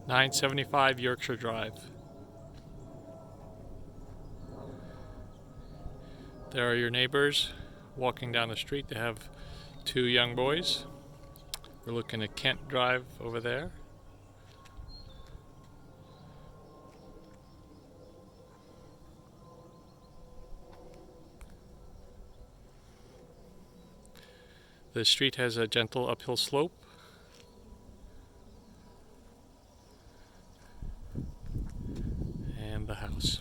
975 Yorkshire Drive. There are your neighbors walking down the street. They have two young boys. We're looking at Kent Drive over there. The street has a gentle uphill slope. And the house.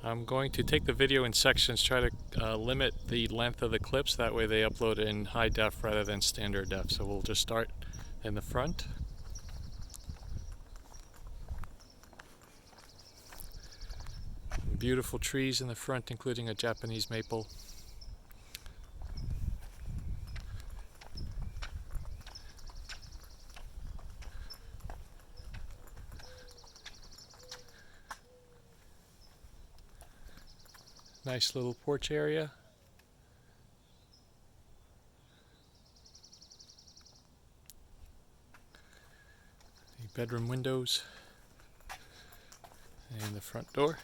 I'm going to take the video in sections, try to limit the length of the clips, that way they upload in high def rather than standard def. So we'll just start in the front. Beautiful trees in the front, including a Japanese maple. Nice little porch area. The bedroom windows and the front door.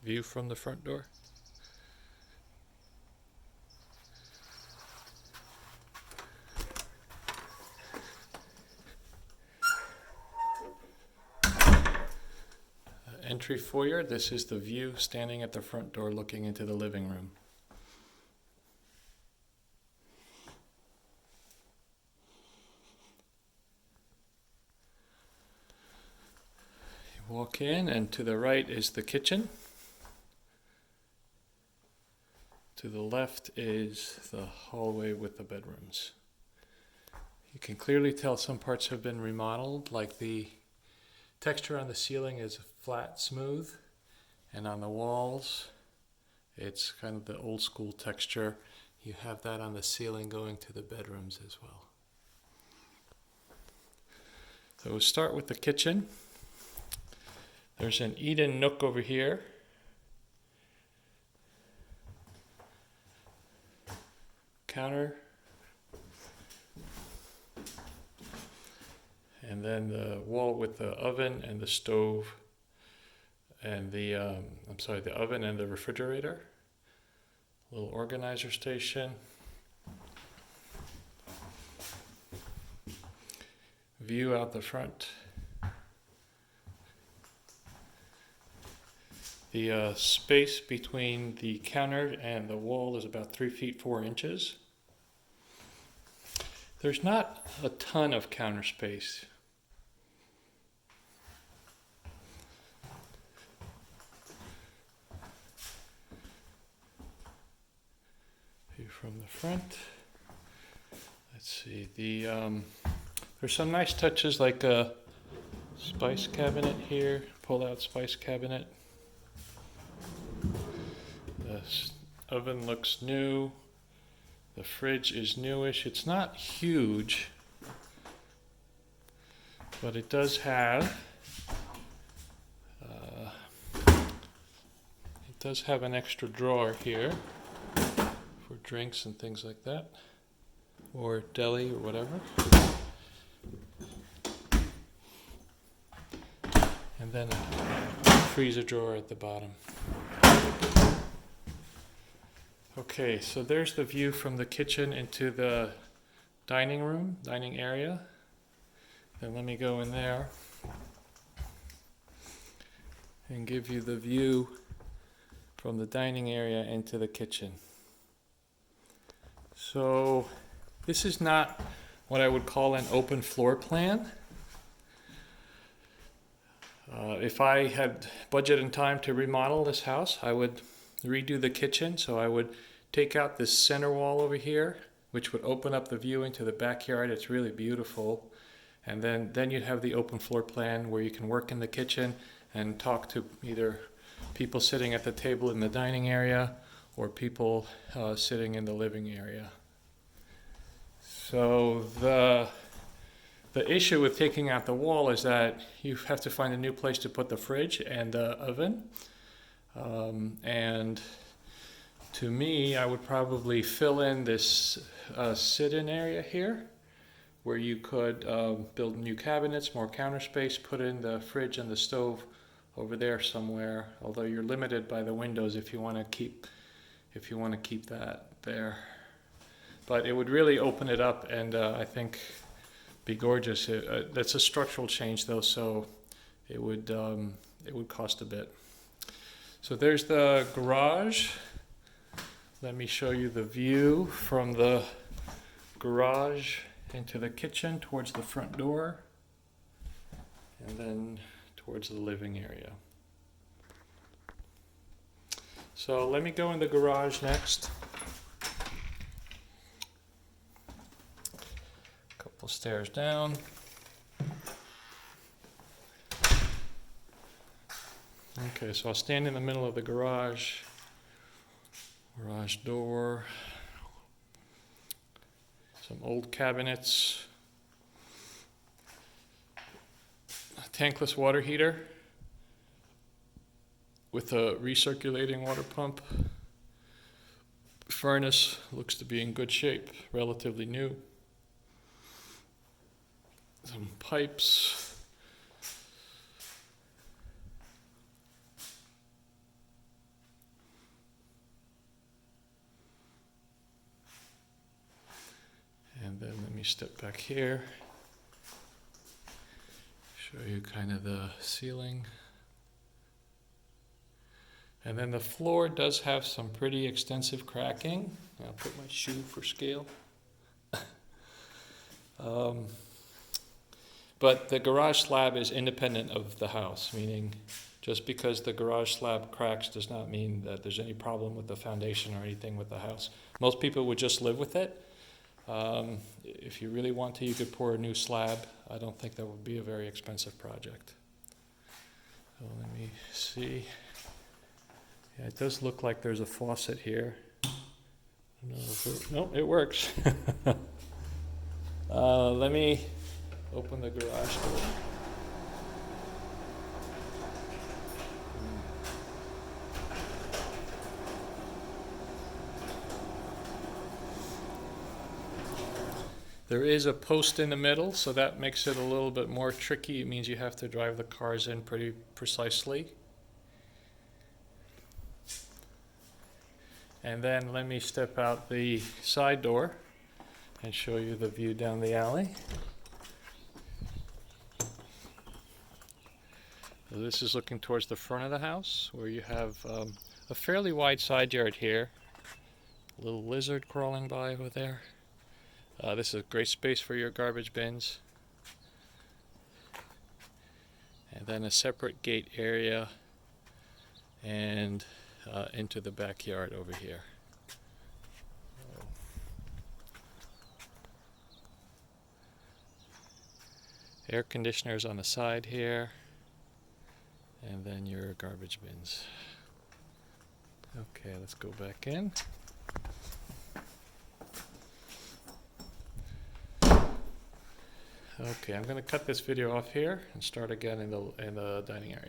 View from the front door. Entry foyer. This is the view standing at the front door looking into the living room. You walk in, and to the right is the kitchen. To the left is the hallway with the bedrooms. You can clearly tell some parts have been remodeled, like the texture on the ceiling is flat, smooth, and on the walls it's kind of the old school texture. You have that on the ceiling going to the bedrooms as well. So we'll start with the kitchen. There's an eat-in nook over here. Counter. And then the wall with the oven and the stove and the oven and the refrigerator. Little organizer station. View out the front. The space between the counter and the wall is about 3 feet 4 inches. There's not a ton of counter space. View from the front. Let's see. There's some nice touches, like a spice cabinet here, pull-out spice cabinet. The oven looks new. The fridge is newish. It's not huge, but it does have an extra drawer here for drinks and things like that, or deli or whatever. And then a freezer drawer at the bottom. Okay, so there's the view from the kitchen into the dining area. Then let me go in there and give you the view from the dining area into the kitchen. So this is not what I would call an open floor plan. If I had budget and time to remodel this house, I would redo the kitchen. So I would take out this center wall over here, which would open up the view into the backyard. It's really beautiful. And then you'd have the open floor plan where you can work in the kitchen and talk to either people sitting at the table in the dining area or people sitting in the living area. So the issue with taking out the wall is that you have to find a new place to put the fridge and the oven. And to me, I would probably fill in this sit-in area here, where you could build new cabinets, more counter space, put in the fridge and the stove over there somewhere. Although you're limited by the windows if you want to keep that there. But it would really open it up, and I think be gorgeous. That's a structural change though, so it would cost a bit. So there's the garage. Let me show you the view from the garage into the kitchen towards the front door, and then towards the living area. So let me go in the garage next. Couple stairs down. Okay, so I'll stand in the middle of the garage door, some old cabinets, a tankless water heater with a recirculating water pump. Furnace looks to be in good shape, relatively new. Some pipes. And then let me step back here, show you kind of the ceiling. And then the floor does have some pretty extensive cracking. I'll put my shoe for scale. But the garage slab is independent of the house, meaning just because the garage slab cracks does not mean that there's any problem with the foundation or anything with the house. Most people would just live with it. If you really want to, you could pour a new slab. I don't think that would be a very expensive project. So let me see. Yeah, it does look like there's a faucet here. No, it works. Let me open the garage door. There is a post in the middle, so that makes it a little bit more tricky. It means you have to drive the cars in pretty precisely. And then let me step out the side door and show you the view down the alley. So this is looking towards the front of the house, where you have a fairly wide side yard here. A little lizard crawling by over there. This is a great space for your garbage bins. And then a separate gate area and into the backyard over here. Air conditioners on the side here, and then your garbage bins. Okay, let's go back in. Okay, I'm going to cut this video off here and start again in the dining area.